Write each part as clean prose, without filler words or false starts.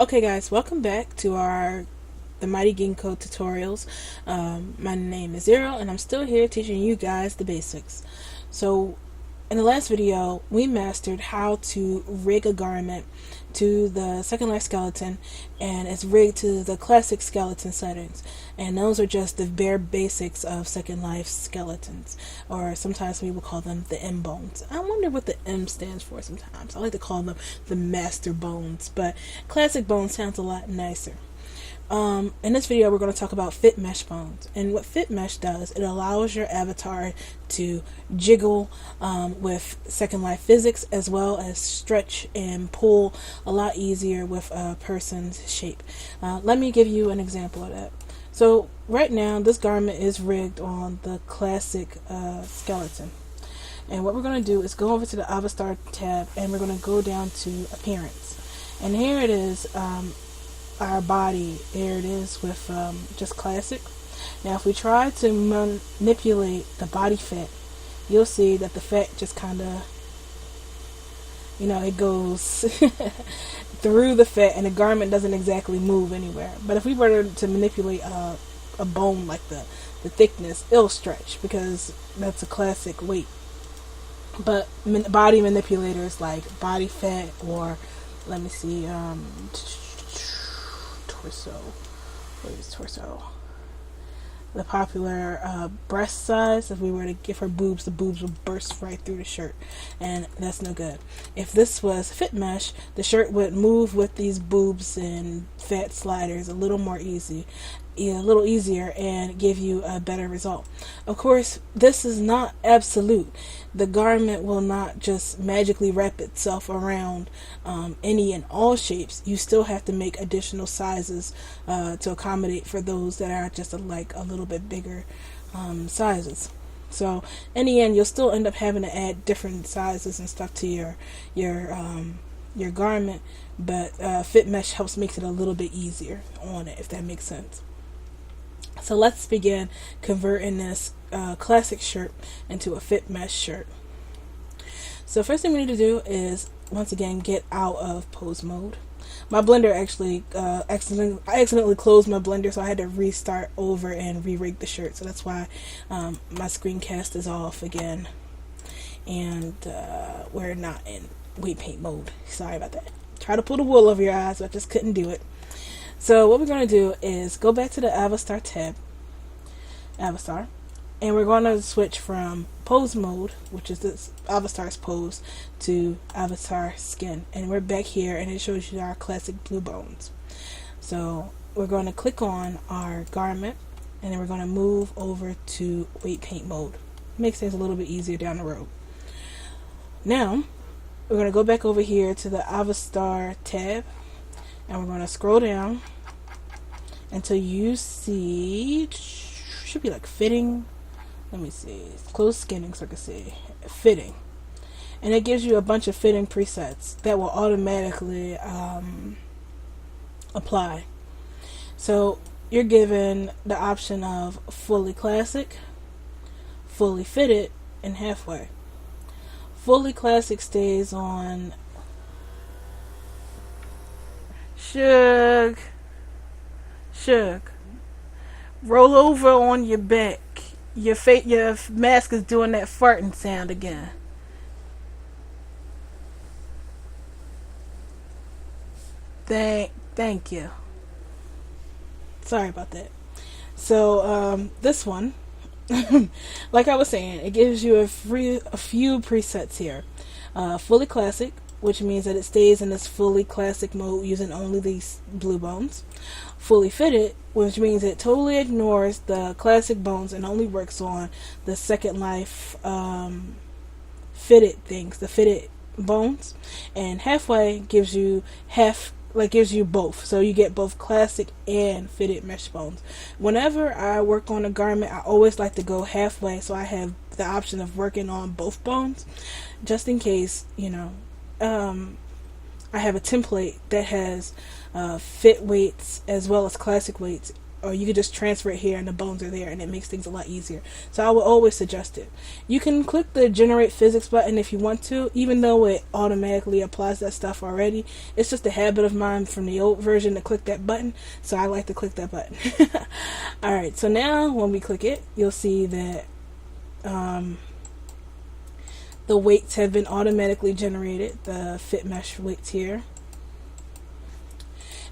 Okay guys, welcome back to the Mighty Ginkgo tutorials. My name is Zero and I'm still here teaching you guys the basics. So in the last video we mastered how to rig a garment to the second life skeleton, and it's rigged to the classic skeleton settings, and those are just the bare basics of second life skeletons, or sometimes we will call them the M bones. I wonder what the M stands for sometimes. I like to call them the master bones, but classic bones sounds a lot nicer. In this video we're going to talk about fitmesh bones, and what fitmesh does, it allows your avatar to jiggle with second life physics, as well as stretch and pull a lot easier with a person's shape. Let me give you an example of that. So right now this garment is rigged on the classic skeleton, and what we're going to do is go over to the Avatar tab and we're going to go down to appearance, and here it is. Our body, there it is with just classic. Now if we try to manipulate the body fat, you'll see that the fat just kind of, it goes through the fat and the garment doesn't exactly move anywhere. But if we were to manipulate a bone like the thickness, it'll stretch because that's a classic weight. But body manipulators like body fat, or let me see, torso. What is torso? The popular breast size. If we were to give her boobs, the boobs would burst right through the shirt, and that's no good. If this was fit mesh, the shirt would move with these boobs and fat sliders a little more easy, a little easier, and give you a better result. Of course, this is not absolute. The garment will not just magically wrap itself around any and all shapes. You still have to make additional sizes to accommodate for those that are just a little bit bigger sizes. So in the end, you'll still end up having to add different sizes and stuff to your garment, but fit mesh helps makes it a little bit easier on it, if that makes sense. So let's begin converting this classic shirt into a fit mesh shirt. So first thing we need to do is, once again, get out of pose mode. My blender actually I accidentally closed my blender, so I had to restart over and re-rig the shirt. So that's why my screencast is off again, and we're not in weight paint mode. Sorry about that. Try to pull the wool over your eyes, but I just couldn't do it. So what we're going to do is go back to the Avatar tab, Avatar, and we're going to switch from pose mode, which is this Avatar's pose, to Avatar skin. And we're back here, and it shows you our classic blue bones. So we're going to click on our garment, and then we're going to move over to weight paint mode. Makes things a little bit easier down the road. Now, we're going to go back over here to the Avatar tab, and we're going to scroll down until you see, should be like fitting. Let me see, close skinning so I can see fitting, and it gives you a bunch of fitting presets that will automatically apply. So you're given the option of fully classic, fully fitted, and halfway. Fully classic stays on Shug. Roll over on your back. Your mask is doing that farting sound again. Thank you. Sorry about that. So this one, like I was saying, it gives you a few presets here. Fully classic, which means that it stays in this fully classic mode using only these blue bones. Fully fitted, which means it totally ignores the classic bones and only works on the second life fitted things, the fitted bones. And halfway gives you both, so you get both classic and fitted mesh bones. Whenever I work on a garment, I always like to go halfway, so I have the option of working on both bones, just in case, I have a template that has fit weights as well as classic weights or you could just transfer it here and the bones are there, and it makes things a lot easier. So I would always suggest it. You can click the generate physics button if you want to, even though it automatically applies that stuff already. It's just a habit of mine from the old version to click that button, so I like to click that button. Alright, so now when we click it, you'll see that the weights have been automatically generated, the fitmesh weights here.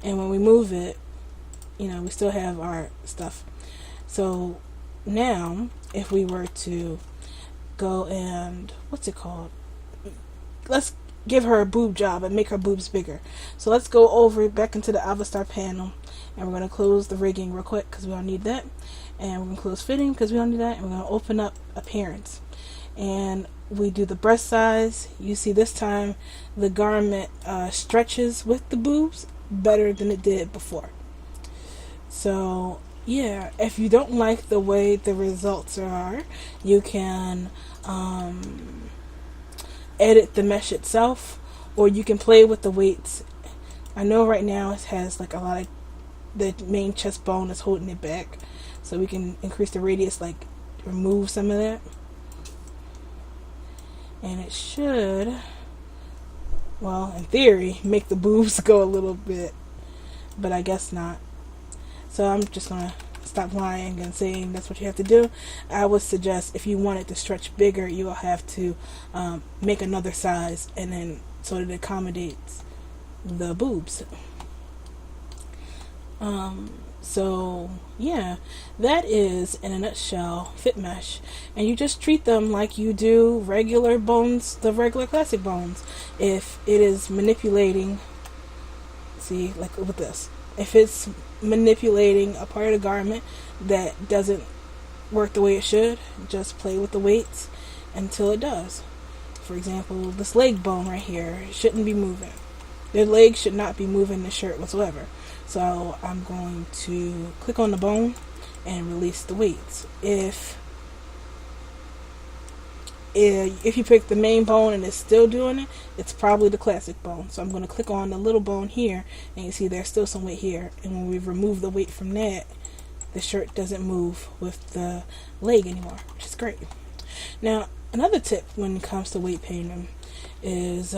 And when we move it, we still have our stuff. So now, if we were to go and, what's it called? Let's give her a boob job and make her boobs bigger. So let's go over back into the Avastar panel, and we're going to close the rigging real quick because we don't need that. And we're going to close fitting because we don't need that. And we're going to open up appearance. And we do the breast size. You see this time the garment stretches with the boobs better than it did before. So yeah, if you don't like the way the results are, you can edit the mesh itself, or you can play with the weights. I know right now it has like a lot of the main chest bone is holding it back, so we can increase the radius, like remove some of that, and it should, well, in theory, make the boobs go a little bit, but I guess not. So I'm just gonna stop lying and saying that's what you have to do. I would suggest if you want it to stretch bigger, you will have to make another size, and then so that it accommodates the boobs. So yeah, that is in a nutshell fitmesh, and you just treat them like you do regular bones, the regular classic bones. If it is manipulating, see, like with this, if it's manipulating a part of the garment that doesn't work the way it should, just play with the weights until it does. For example, this leg bone right here shouldn't be moving. Their leg should not be moving the shirt whatsoever. So I'm going to click on the bone and release the weights. If you pick the main bone and it's still doing it, it's probably the classic bone. So I'm going to click on the little bone here, and you see there's still some weight here. And when we remove the weight from that, the shirt doesn't move with the leg anymore, which is great. Now, another tip when it comes to weight painting is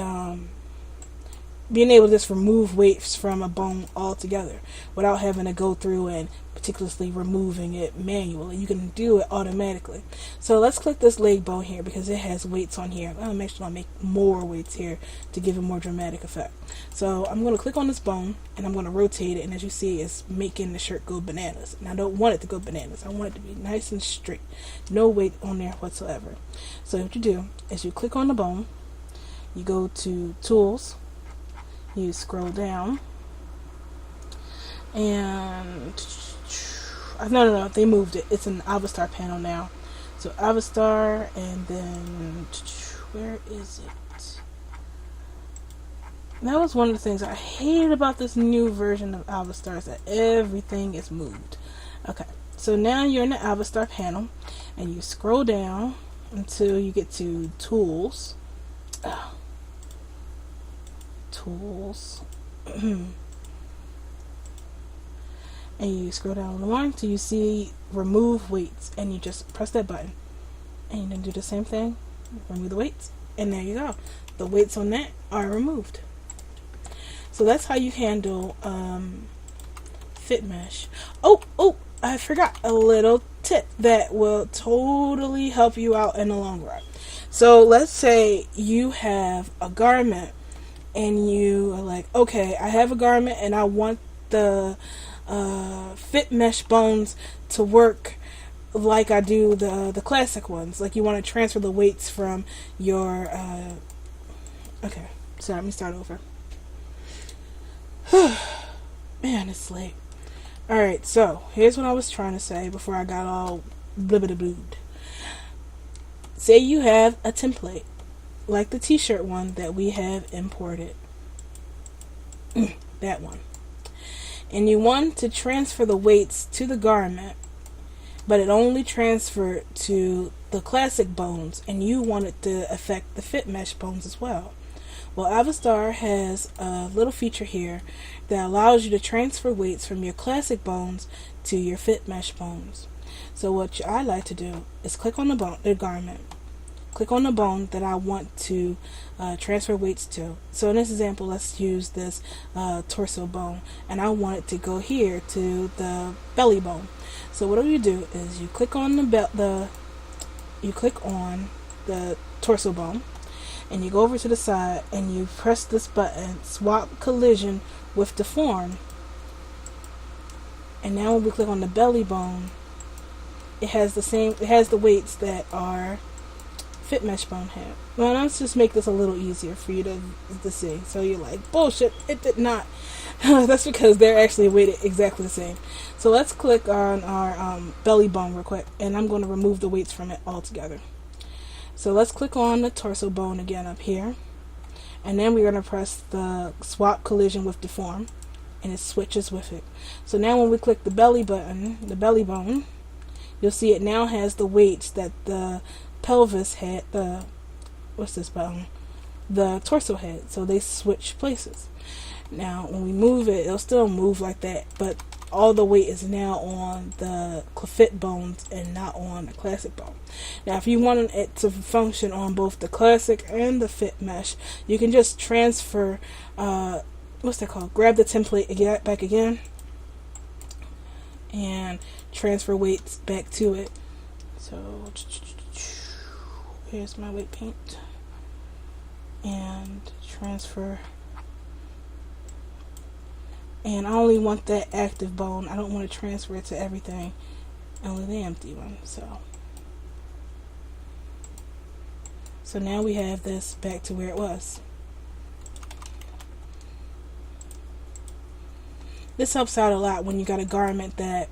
being able to just remove weights from a bone altogether without having to go through and meticulously removing it manually. You can do it automatically. So let's click this leg bone here because it has weights on here. I'm actually going to make more weights here to give a more dramatic effect. So I'm going to click on this bone and I'm going to rotate it, and as you see, it's making the shirt go bananas. And I don't want it to go bananas. I want it to be nice and straight. No weight on there whatsoever. So what you do is you click on the bone, you go to Tools, you scroll down, and no, they moved it. It's an Avastar panel now. So Avastar, and then where is it? That was one of the things I hated about this new version of Avastar, is that everything is moved. Okay, so now you're in the Avastar panel, and you scroll down until you get to Tools. Tools. And you scroll down a little more until you see remove weights, and you just press that button, and you then do the same thing, remove the weights, and there you go, the weights on that are removed. So that's how you handle fitmesh. Oh, I forgot a little tip that will totally help you out in the long run. So let's say you have a garment and you are like, okay, I have a garment and I want the fitmesh bones to work like I do the classic ones. Like you want to transfer the weights from your okay, so let me start over. Man, it's late. Alright, so here's what I was trying to say before I got all blibbity-blooed. Say you have a template like the t-shirt one that we have imported. That one. And you want to transfer the weights to the garment, but it only transferred to the classic bones, and you want it to affect the fitmesh bones as well. Well, Avastar has a little feature here that allows you to transfer weights from your classic bones to your fit mesh bones. So what I like to do is click on the garment, click on the bone that I want to transfer weights to. So in this example, let's use this torso bone, and I want it to go here to the belly bone. So what you do is you click on the torso bone, and you go over to the side and you press this button, swap collision with deform. And now when we click on the belly bone, it has the weights that our fit mesh bone had. Well, let's just make this a little easier for you to see. So you're like, bullshit, it did not. That's because they're actually weighted exactly the same. So let's click on our belly bone real quick, and I'm going to remove the weights from it altogether. So let's click on the torso bone again up here, and then we're going to press the swap collision with deform, and it switches with it. So now when we click the belly bone, you'll see it now has the weights that the pelvis had, the torso had. So they switch places. Now when we move it, it'll still move like that, but all the weight is now on the fit bones and not on the classic bone. Now if you want it to function on both the classic and the fit mesh, you can just transfer grab the template back again and transfer weights back to it. So here's my weight paint and transfer. And I only want that active bone. I don't want to transfer it to everything, only the empty one. So now we have this back to where it was. This helps out a lot when you got a garment that,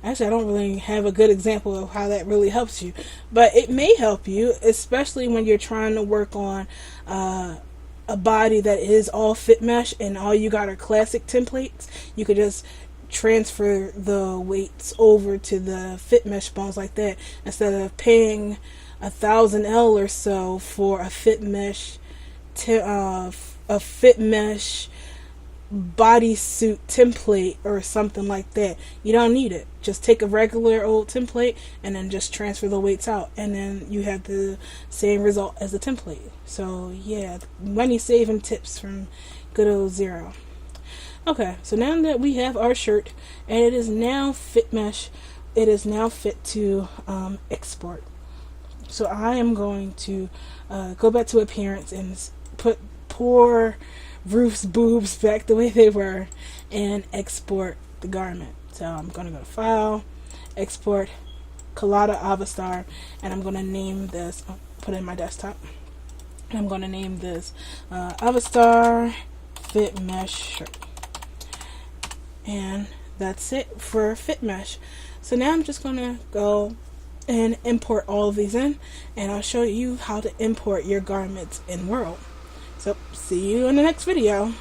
actually I don't really have a good example of how that really helps you, but it may help you, especially when you're trying to work on a body that is all fit mesh and all you got are classic templates. You could just transfer the weights over to the fit mesh bones like that, instead of paying $1,000 or so for a fit mesh bodysuit template or something like that. You don't need it. Just take a regular old template and then just transfer the weights out, and then you have the same result as the template. So yeah, money saving tips from good old Zero. Okay, so now that we have our shirt and it is now fit mesh, it is now fit to export. So I am going to go back to appearance and put poor Ruth's boobs back the way they were and export the garment. So I'm going to go to File, Export, Collada Avastar, and I'm going to name this, put it in my desktop, and I'm going to name this Avastar Fit Mesh Shirt. And that's it for Fit Mesh. So now I'm just going to go and import all of these in, and I'll show you how to import your garments in World. So see you in the next video.